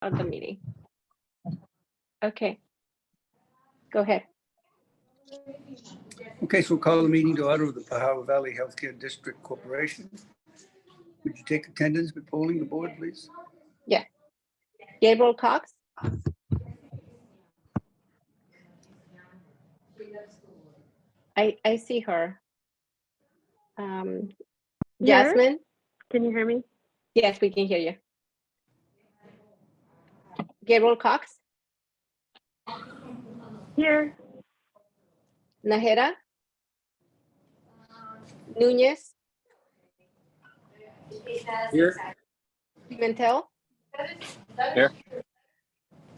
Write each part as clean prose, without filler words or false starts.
of the meeting. Okay, go ahead. Okay, so we'll call the meeting to order of the Pajaro Valley Healthcare District Corporation. Would you take attendance by polling the board, please? Yeah. Gabriel Cox. I see her. Jasmine. Can you hear me? Yes, we can hear you. Gabriel Cox. Here. Najera. Núñez. Here. Pimentel. Here.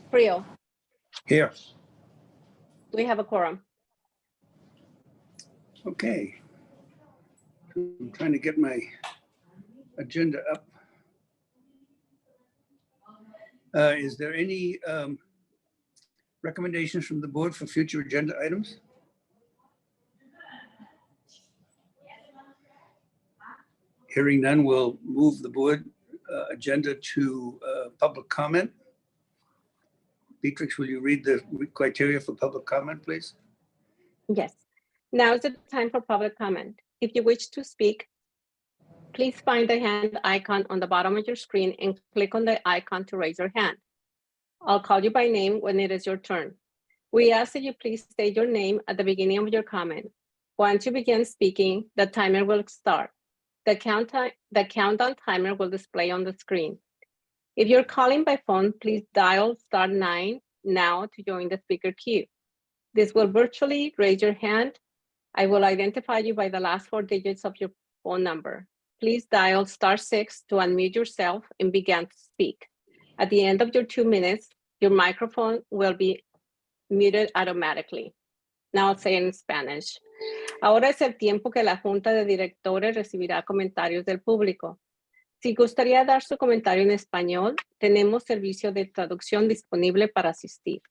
Frio. Here. We have a quorum. Okay. I'm trying to get my agenda up. Is there any recommendations from the board for future agenda items? Hearing none, we'll move the board agenda to public comment. Beatrix, will you read the criteria for public comment, please? Yes. Now is the time for public comment. If you wish to speak, please find the hand icon on the bottom of your screen and click on the icon to raise your hand. I'll call you by name when it is your turn. We ask that you please state your name at the beginning of your comment. Once you begin speaking, the timer will start. The countdown timer will display on the screen. If you're calling by phone, please dial *9 now to join the speaker queue. This will virtually raise your hand. I will identify you by the last 4 digits of your phone number. Please dial *6 to unmute yourself and begin to speak. At the end of your 2 minutes, your microphone will be muted automatically. Now I'll say it in Spanish. Ahora es el tiempo que la Junta de Directores recibirá comentarios del público. Si gustaría dar su comentario en español, tenemos servicio de traducción disponible para asistir.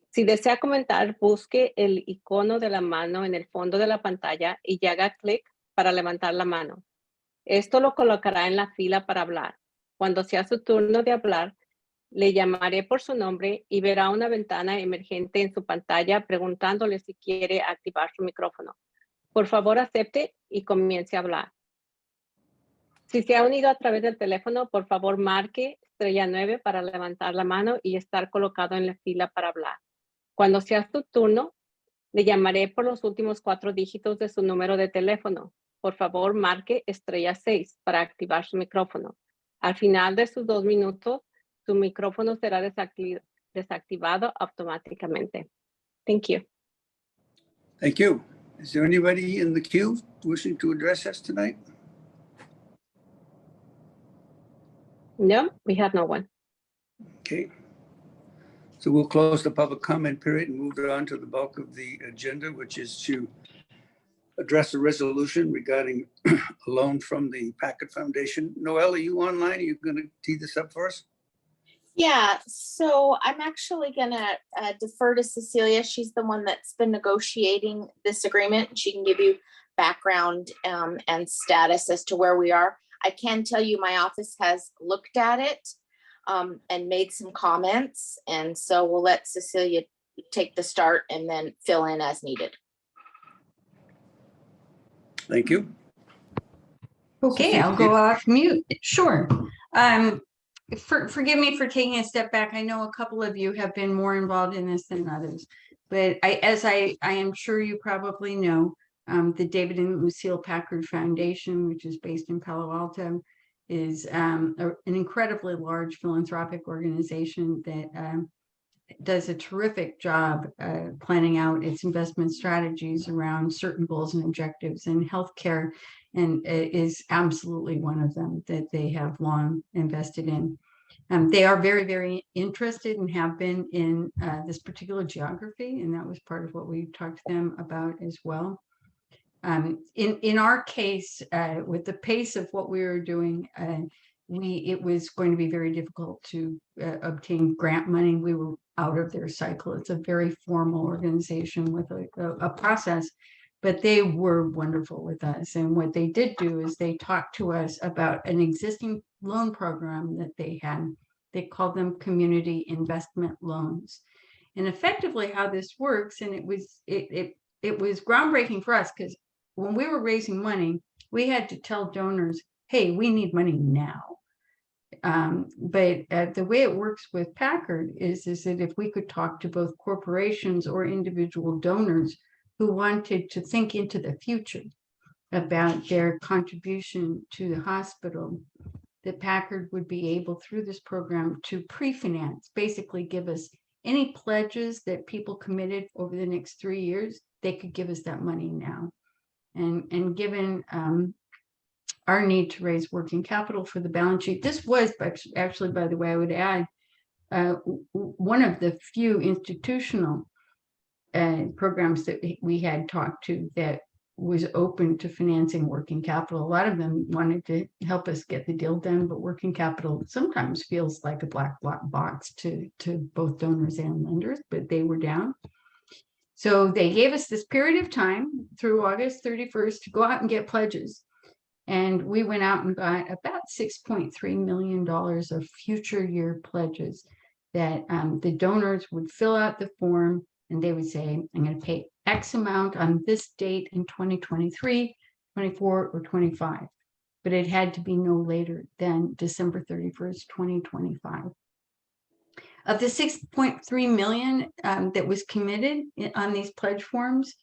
Si desea comentar, busque el icono de la mano en el fondo de la pantalla y haga clic para levantar la mano. Esto lo colocará en la fila para hablar. Cuando sea su turno de hablar, le llamaré por su nombre y verá una ventana emergente en su pantalla preguntándole si quiere activar su micrófono. Por favor, acepte y comience a hablar. Si se ha unido a través del teléfono, por favor, marque *9 para levantar la mano y estar colocado en la fila para hablar. Cuando sea su turno, le llamaré por los últimos 4 dígitos de su número de teléfono. Por favor, marque *6 para activar su micrófono. Al final de sus 2 minutos, su micrófono será desactivado automáticamente. Thank you. Thank you. Is there anybody in the queue wishing to address us tonight? No, we have no one. Okay. So we'll close the public comment period and move on to the bulk of the agenda, which is to address a resolution regarding a loan from the Packard Foundation. Noelle, are you online? Are you going to tee this up for us? Yeah, so I'm actually gonna defer to Cecilia. She's the one that's been negotiating this agreement. She can give you background and status as to where we are. I can tell you my office has looked at it and made some comments. And so we'll let Cecilia take the start and then fill in as needed. Thank you. Okay, I'll go off mute. Sure. Forgive me for taking a step back. I know a couple of you have been more involved in this than others, but as I am sure you probably know, the David and Lucille Packard Foundation, which is based in Palo Alto, is an incredibly large philanthropic organization that does a terrific job planning out its investment strategies around certain goals and objectives in healthcare, and is absolutely one of them that they have long invested in. They are very, very interested and have been in this particular geography, and that was part of what we talked to them about as well. In our case, with the pace of what we were doing, it was going to be very difficult to obtain grant money. We were out of their cycle. It's a very formal organization with a process, but they were wonderful with us. And what they did do is they talked to us about an existing loan program that they had They called them community investment loans. And effectively how this works, and it was groundbreaking for us, because when we were raising money, we had to tell donors, hey, we need money now. But the way it works with Packard is that if we could talk to both corporations or individual donors who wanted to think into the future about their contribution to the hospital, that Packard would be able, through this program, to pre-finance, basically give us any pledges that people committed over the next 3 years. They could give us that money now. And given our need to raise working capital for the balance sheet, this was actually, by the way, I would add, one of the few institutional programs that we had talked to that was open to financing working capital. A lot of them wanted to help us get the deal done, but working capital sometimes feels like a black box to both donors and lenders, but they were down. So they gave us this period of time through August 31st to go out and get pledges. And we went out and got about $6.3 million of future year pledges that the donors would fill out the form, and they would say, I'm going to pay X amount on this date in 2023, 24, or 25. But it had to be no later than December 31st, 2025. Of the 6.3 million that was committed on these pledge forms,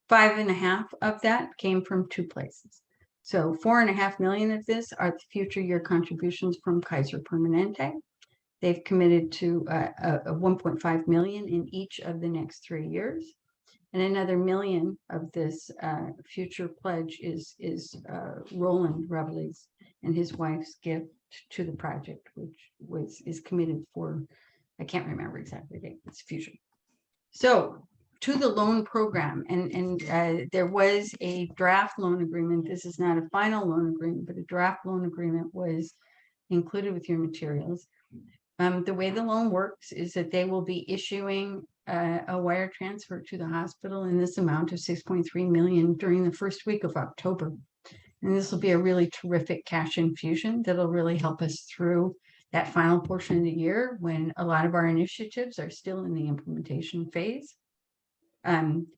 5.5 of that came from 2 places. So 4.5 million of this are the future year contributions from Kaiser Permanente. They've committed to a 1.5 million in each of the next 3 years. And another million of this future pledge is Roland Reveley's and his wife's gift to the project, which is committed for, I can't remember exactly the date, it's future. So to the loan program, and there was a draft loan agreement. This is not a final loan agreement, but a draft loan agreement was included with your materials. The way the loan works is that they will be issuing a wire transfer to the hospital in this amount of 6.3 million during the first week of October. And this will be a really terrific cash infusion that'll really help us through that final portion of the year when a lot of our initiatives are still in the implementation phase.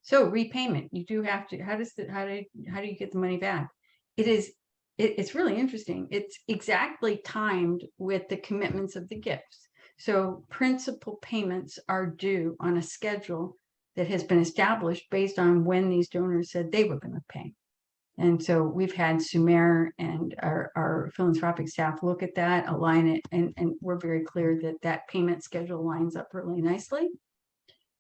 So repayment, you do have to, how do you get the money back? It's really interesting. It's exactly timed with the commitments of the gifts. So principal payments are due on a schedule that has been established based on when these donors said they were going to pay. And so we've had Sumer and our philanthropic staff look at that, align it, and we're very clear that that payment schedule lines up really nicely.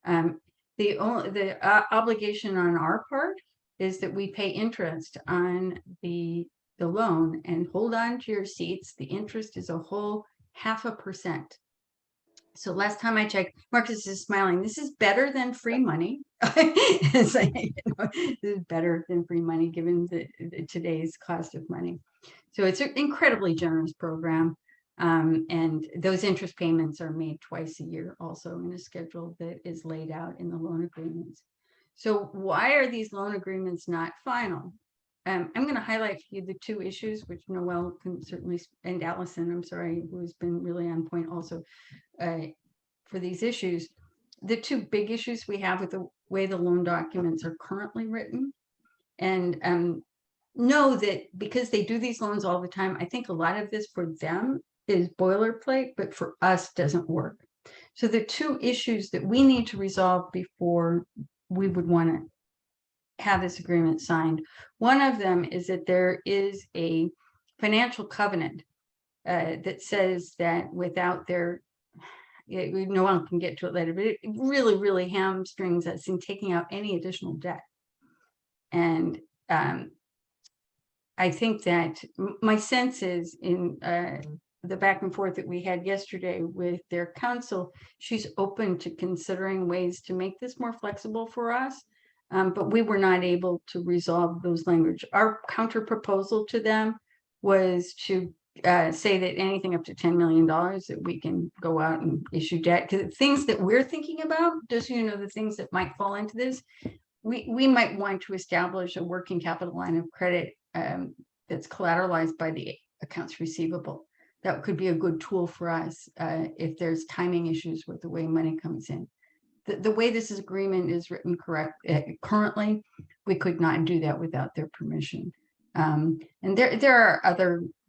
The obligation on our part is that we pay interest on the loan, and hold on to your seats. The interest is a whole 0.5%. So last time I checked, Marcus is smiling. This is better than free money. It's like, this is better than free money given today's cost of money. So it's an incredibly generous program. And those interest payments are made twice a year also in a schedule that is laid out in the loan agreements. So why are these loan agreements not final? I'm going to highlight for you the 2 issues, which Noelle can certainly, and Allison, I'm sorry, who's been really on point also for these issues. The 2 big issues we have with the way the loan documents are currently written. And know that because they do these loans all the time, I think a lot of this for them is boilerplate, but for us doesn't work. So the 2 issues that we need to resolve before we would want to have this agreement signed. One of them is that there is a financial covenant that says that without their, no one can get to it later, but it really, really hamstrings us in taking out any additional debt. And I think that my sense is in the back and forth that we had yesterday with their counsel, she's open to considering ways to make this more flexible for us. But we were not able to resolve those language. Our counter proposal to them was to say that anything up to $10 million that we can go out and issue debt. Because things that we're thinking about, just so you know, the things that might fall into this, we might want to establish a working capital line of credit that's collateralized by the accounts receivable. that could be a good tool for us if there's timing issues with the way money comes in. The way this agreement is written currently, we could not do that without their permission. And there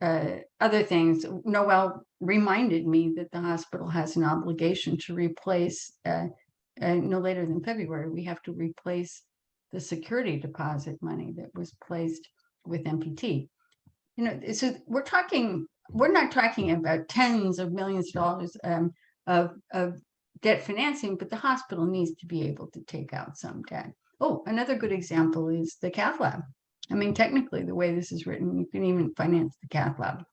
are other things. Noel reminded me that the hospital has an obligation to replace, no later than February, we have to replace the security deposit money that was placed with MPT. You know, so we're not talking about tens of millions of dollars of debt financing, but the hospital needs to be able to take out some debt. Oh, another good example is the cath lab. I mean, technically, the way this is written, you can even finance the cath lab.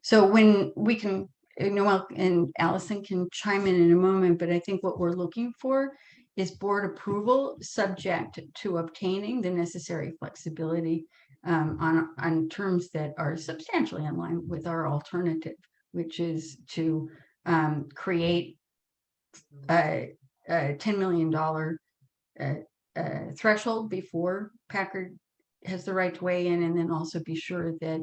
So when we can, Noel and Allison can chime in a moment, but I think what we're looking for is board approval subject to obtaining the necessary flexibility on terms that are substantially in line with our alternative, which is to create a $10 million threshold before Packard has the right to weigh in, and then also be sure that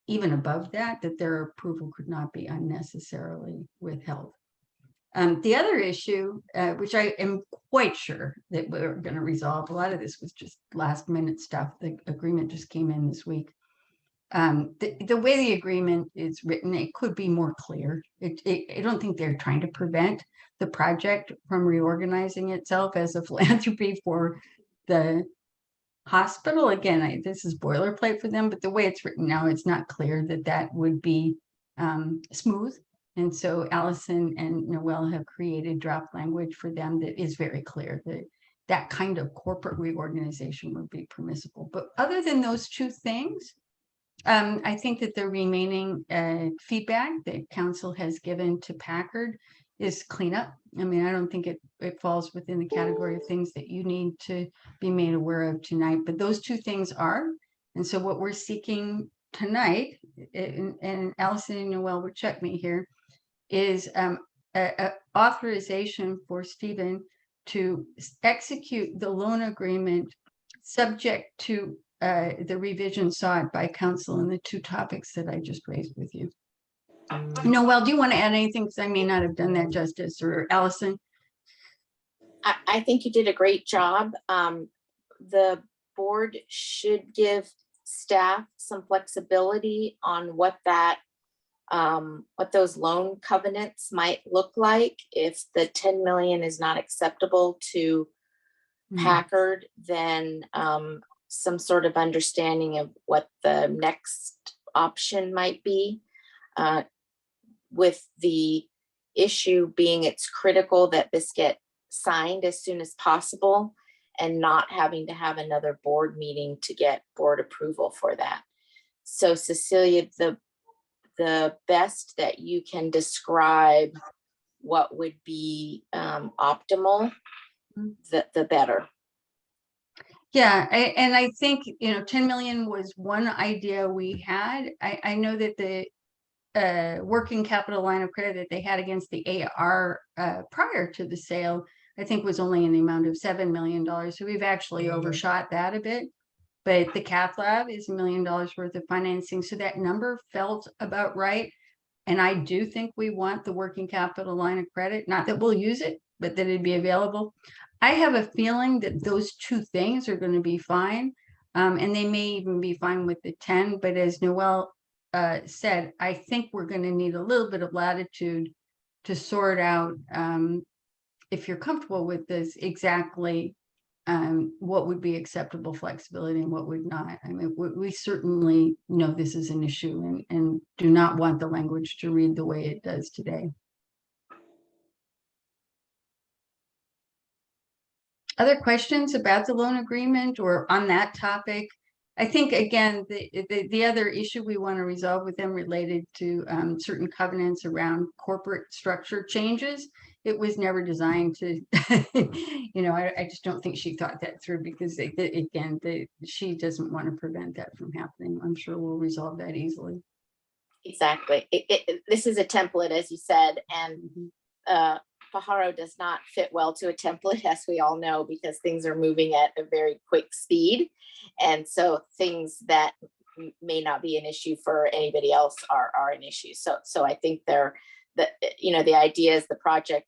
even above that, that their approval could not be unnecessarily withheld. The other issue, which I am quite sure that we're going to resolve, a lot of this was just last minute stuff. The agreement just came in this week. The way the agreement is written, it could be more clear. I don't think they're trying to prevent the project from reorganizing itself as a philanthropy for the hospital. Again, this is boilerplate for them, but the way it's written now, it's not clear that that would be smooth. And so Allison and Noel have created draft language for them that is very clear that that kind of corporate reorganization would be permissible. But other than those two things, I think that the remaining feedback that council has given to Packard is cleanup. I mean, I don't think it falls within the category of things that you need to be made aware of tonight, but those two things are. And so what we're seeking tonight, and Allison and Noel would check me here, is a authorization for Stephen to execute the loan agreement subject to the revision sought by council and the two topics that I just raised with you. Noel, do you want to add anything? Because I may not have done that justice, or Allison? I think you did a great job. The board should give staff some flexibility on what those loan covenants might look like. If the 10 million is not acceptable to Packard, then some sort of understanding of what the next option might be, with the issue being it's critical that this get signed as soon as possible and not having to have another board meeting to get board approval for that. So Cecilia, the best that you can describe what would be optimal, the better. Yeah, and I think, 10 million was one idea we had. I know that the working capital line of credit that they had against the AR prior to the sale, I think was only in the amount of $7 million. So we've actually overshot that a bit. But the cath lab is $1 million worth of financing. So that number felt about right. And I do think we want the working capital line of credit, not that we'll use it, but that it'd be available. I have a feeling that those two things are going to be fine. And they may even be fine with the 10. But as Noel said, I think we're going to need a little bit of latitude to sort out, if you're comfortable with this, exactly what would be acceptable flexibility and what would not. I mean, we certainly know this is an issue and do not want the language to read the way it does today. Other questions about the loan agreement or on that topic? I think, again, the other issue we want to resolve with them related to certain covenants around corporate structure changes. It was never designed to, I just don't think she thought that through, because she doesn't want to prevent that from happening. I'm sure we'll resolve that easily. Exactly. This is a template, as you said, and Pajaro does not fit well to a template, as we all know, because things are moving at a very quick speed. And so things that may not be an issue for anybody else are an issue. So I think the idea is the project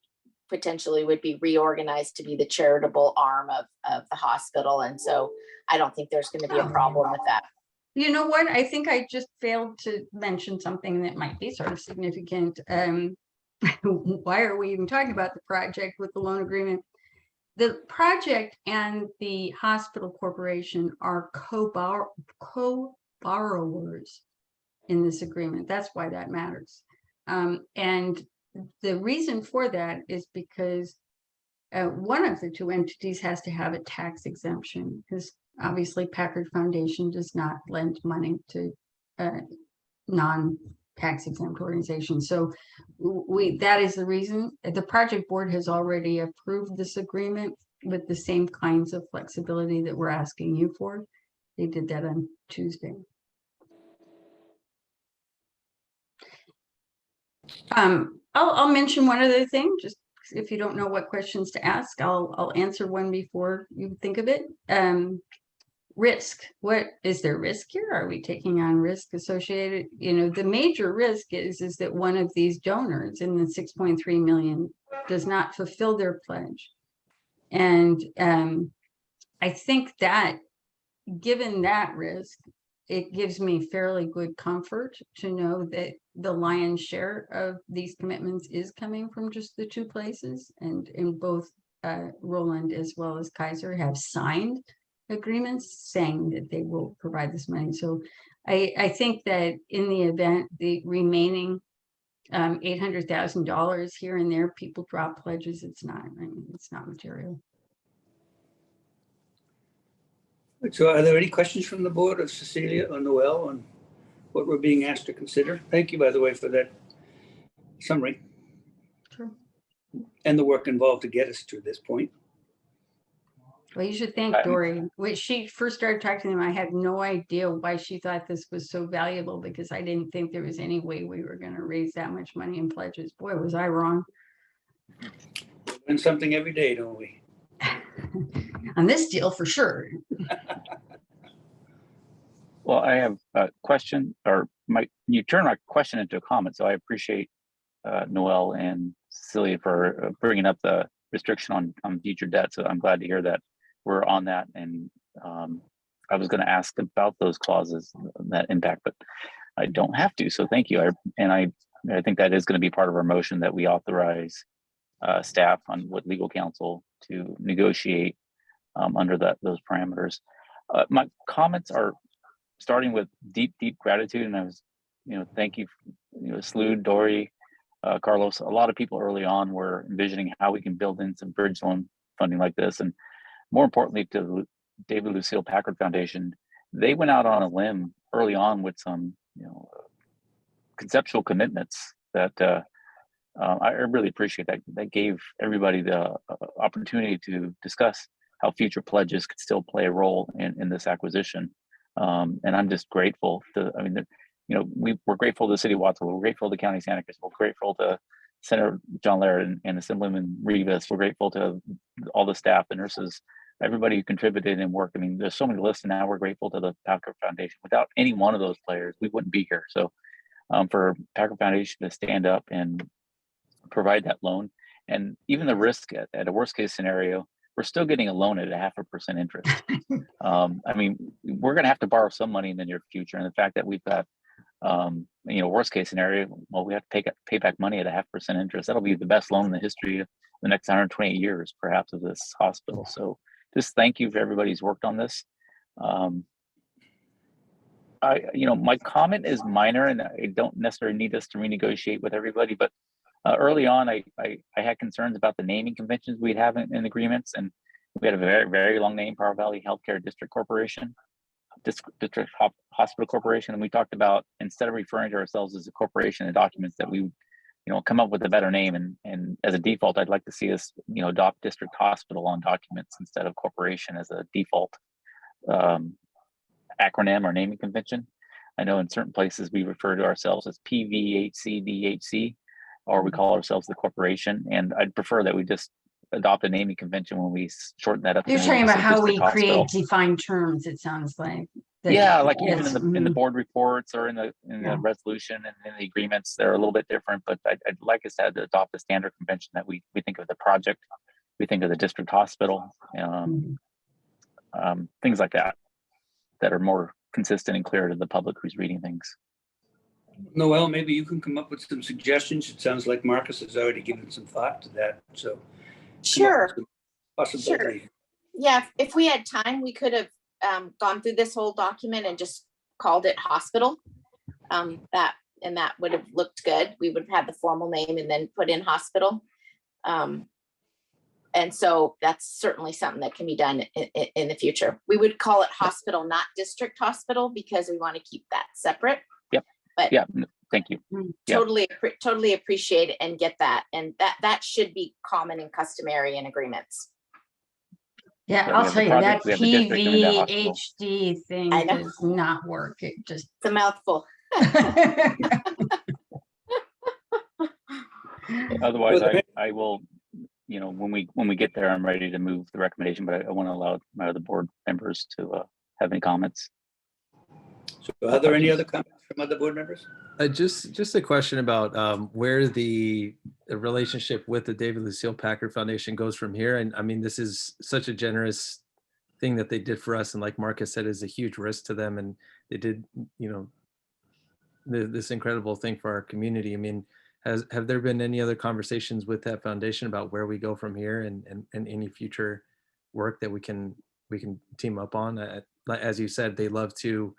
potentially would be reorganized to be the charitable arm of the hospital. And so I don't think there's going to be a problem with that. You know what? I think I just failed to mention something that might be sort of significant. Why are we even talking about the project with the loan agreement? The project and the hospital corporation are co-borrowers in this agreement. That's why that matters. And the reason for that is because one of the two entities has to have a tax exemption, because obviously Packard Foundation does not lend money to non-tax exempt organizations. So that is the reason. The project board has already approved this agreement with the same kinds of flexibility that we're asking you for. They did that on Tuesday. I'll mention one other thing, just if you don't know what questions to ask, I'll answer one before you think of it. Risk. What is there risk here? Are we taking on risk associated? The major risk is that one of these donors in the 6.3 million does not fulfill their pledge. And I think that given that risk, it gives me fairly good comfort to know that the lion's share of these commitments is coming from just the two places, and in both Roland as well as Kaiser have signed agreements saying that they will provide this money. So I think that in the event the remaining $800,000 here and there, people drop pledges, it's not material. So are there any questions from the board of Cecilia or Noel on what we're being asked to consider? Thank you, by the way, for that summary. Sure. And the work involved to get us to this point. Well, you should thank Dory. When she first started talking to them, I had no idea why she thought this was so valuable, because I didn't think there was any way we were going to raise that much money in pledges. Boy, was I wrong. We learn something every day, don't we? On this deal, for sure. Well, I have a question, or you turn my question into a comment. So I appreciate Noel and Cecilia for bringing up the restriction on future debt. So I'm glad to hear that we're on that. And I was going to ask about those clauses, that impact, but I don't have to. So thank you. I think that is going to be part of our motion, that we authorize staff with legal counsel to negotiate under those parameters. My comments are starting with deep gratitude, and I was, thank you, Slewed, Dory, Carlos. A lot of people early on were envisioning how we can build in some bridge loan funding like this, and more importantly, to the David Lucille Packard Foundation, they went out on a limb early on with some, conceptual commitments that I really appreciate. That gave everybody the opportunity to discuss how future pledges could still play a role in this acquisition. And I'm just grateful we're grateful to the city of Watsonville. We're grateful to the county of Santa Cruz. We're grateful to Senator John Laird and Assemblyman Rivas. We're grateful to all the staff, the nurses, everybody who contributed and worked. I mean, there's so many lists, and now we're grateful to the Packard Foundation. Without any one of those players, we wouldn't be here. So for Packard Foundation to stand up and provide that loan, and even the risk at a worst case scenario, we're still getting a loan at 0.5% interest. I mean, we're going to have to borrow some money in the near future, and the fact that we've got worst case scenario, well, we have to pay back money at 0.5% interest. That'll be the best loan in the history of the next 128 years, perhaps, of this hospital. So just thank you for everybody who's worked on this. My comment is minor, and I don't necessarily need us to renegotiate with everybody, but early on, I had concerns about the naming conventions we'd have in agreements, and we had a very, very long name, Power Valley Healthcare District Corporation, District Hospital Corporation, and we talked about, instead of referring to ourselves as a corporation in documents, that we would, come up with a better name, and as a default, I'd like to see us, adopt District Hospital on documents instead of corporation as a default acronym or naming convention. I know in certain places we refer to ourselves as PVHCD, or we call ourselves the corporation, and I'd prefer that we just adopt a naming convention when we shorten that up. You're talking about how we create defined terms, it sounds like. Yeah, like even Yes, in the board reports or in the Yeah. resolution and in the agreements, they're a little bit different. But I'd like us to adopt a standard convention that we think of the project, we think of the district hospital, things like that are more consistent and clear to the public who's reading things. Noel, maybe you can come up with some suggestions. It sounds like Marcus has already given some thought to that. So come up with Sure. some possibility. Yeah, if we had time, we could have gone through this whole document and just called it hospital. That would have looked good. We would have had the formal name and then put in hospital. And so that's certainly something that can be done in the future. We would call it hospital, not district hospital, because we want to keep that separate. Yep. But yeah, thank you. Totally appreciate it and get that. And that should be common and customary in agreements. Yeah, Yeah, I'll tell you, that we have the district and we have the hospital. PVHD thing I know. does not work. It just. It's a mouthful. Otherwise, I will, when we get there, I'm ready to move the recommendation, but I want to allow my other board members to have any comments. So are there any other comments from other board members? Just a question about where the relationship with the David Lucille Packard Foundation goes from here. And I mean, this is such a generous thing that they did for us. And like Marcus said, is a huge risk to them. And they did, this incredible thing for our community. I mean, have there been any other conversations with that foundation about where we go from here and any future work that we can team up on? As you said, they love to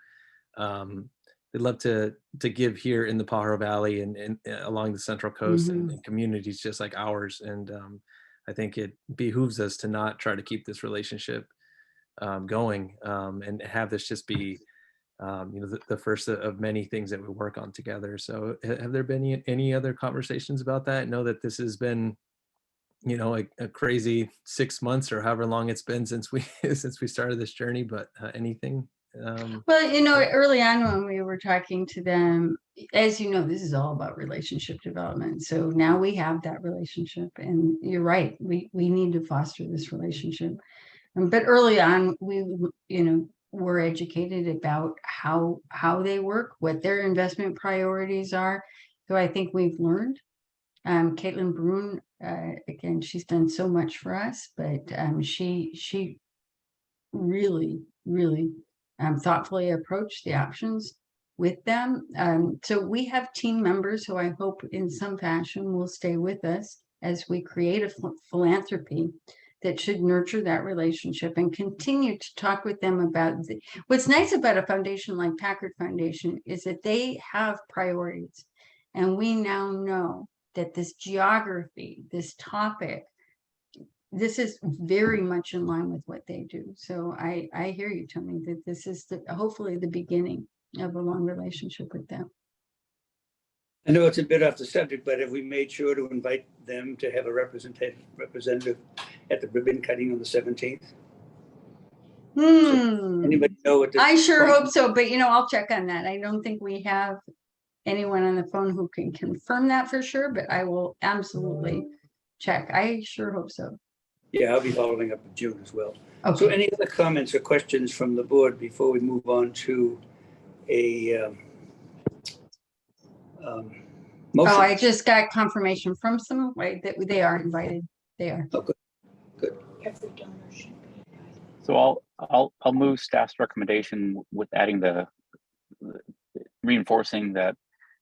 give here in the Pajaro Valley and along the Central Coast and communities just like ours. And I think it behooves us to not try to keep this relationship going and have this just be the first of many things that we work on together. So have there been any other conversations about that? I know that this has been a crazy 6 months or however long it's been since we started this journey, but anything? Well, early on when we were talking to them, as you know, this is all about relationship development. So now we have that relationship, and you're right, we need to foster this relationship. But early on, we were educated about how they work, what their investment priorities are. So I think we've learned. Caitlin Bruin, again, she's done so much for us, but she really thoughtfully approach the options with them. So we have team members who I hope in some fashion will stay with us as we create a philanthropy that should nurture that relationship and continue to talk with them about what's nice about a foundation like Packard Foundation is that they have priorities. And we now know that this geography, this topic, this is very much in line with what they do. So I hear you, Tony, that this is hopefully the beginning of a long relationship with them. I know it's a bit off the subject, but have we made sure to invite them to have a representative at the ribbon cutting on the 17th? So anybody know what I sure hope so, but I'll check on that. I don't think we have anyone on the phone who can confirm that for sure, but I will absolutely check. I sure hope so. Yeah, I'll be following up with June as well. Okay. So any other comments or questions from the board before we move on to a motion? I just got confirmation from some way that they are invited. They are. Oh, good. Every donor should be invited. So I'll move staff's recommendation with adding the reinforcing that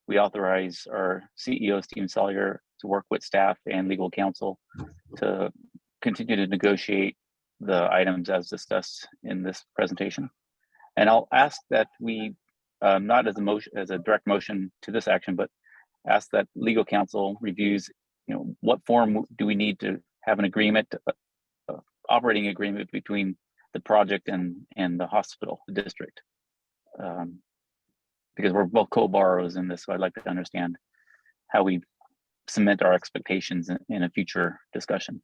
we authorize our CEO Stephen Sawyer to work with staff and legal counsel to continue to negotiate the items as discussed in this presentation. And I'll ask that we, not as a direct motion to this action, but ask that legal counsel reviews, what form do we need to have an agreement, operating agreement between the project and the hospital, the district. Because we're both co-borrowers in this, so I'd like to understand how we cement our expectations in a future discussion.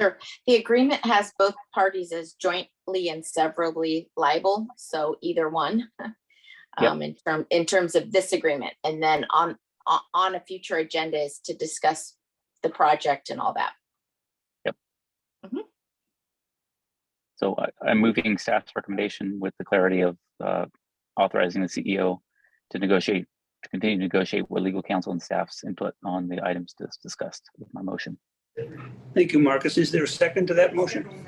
Sure. The agreement has both parties as jointly and severally liable, so either one. Yep. In terms of this agreement, and then on a future agenda is to discuss the project and all that. Yep. So I'm moving staff's recommendation with the clarity of authorizing the CEO to continue to negotiate with legal counsel and staff's input on the items discussed with my motion. Thank you, Marcus. Is there a second to that motion?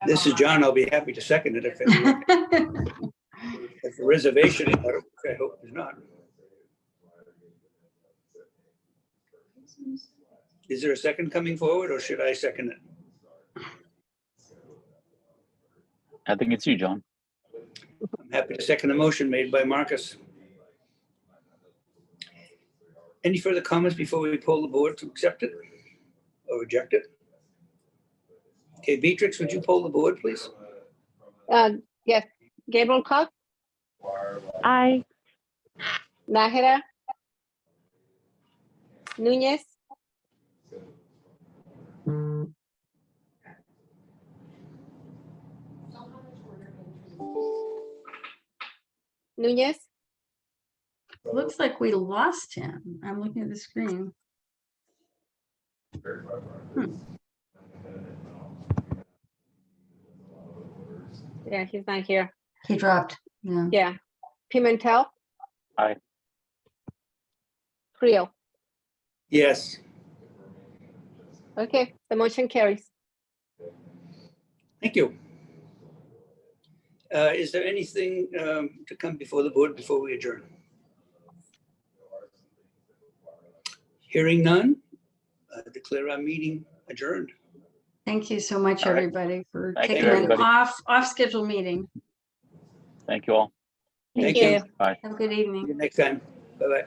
This is John. I'll be happy to second it if if a reservation about it, which I hope is not. Is there a second coming forward, or should I second it? I think it's you, John. I'm happy to second the motion made by Marcus. Any further comments before we poll the board to accept it or reject it? Okay, Beatrix, would you poll the board, please? Yes, Gabriel Cox, Aye. Nájera, Núñez, Núñez, Looks like we lost him. I'm looking at the screen. yeah, he's not here. He dropped. Yeah. Yeah, Pimentel. Aye. Creel. Yes. Okay, the motion carries. Thank you. Is there anything to come before the board before we adjourn? Hearing none, I declare our meeting adjourned. Thank you so much, All right. everybody, for Thank you, taking an everybody. off schedule meeting. Thank you all. Thank Thank you. you. Bye. Have a good See evening. you next time. Bye-bye.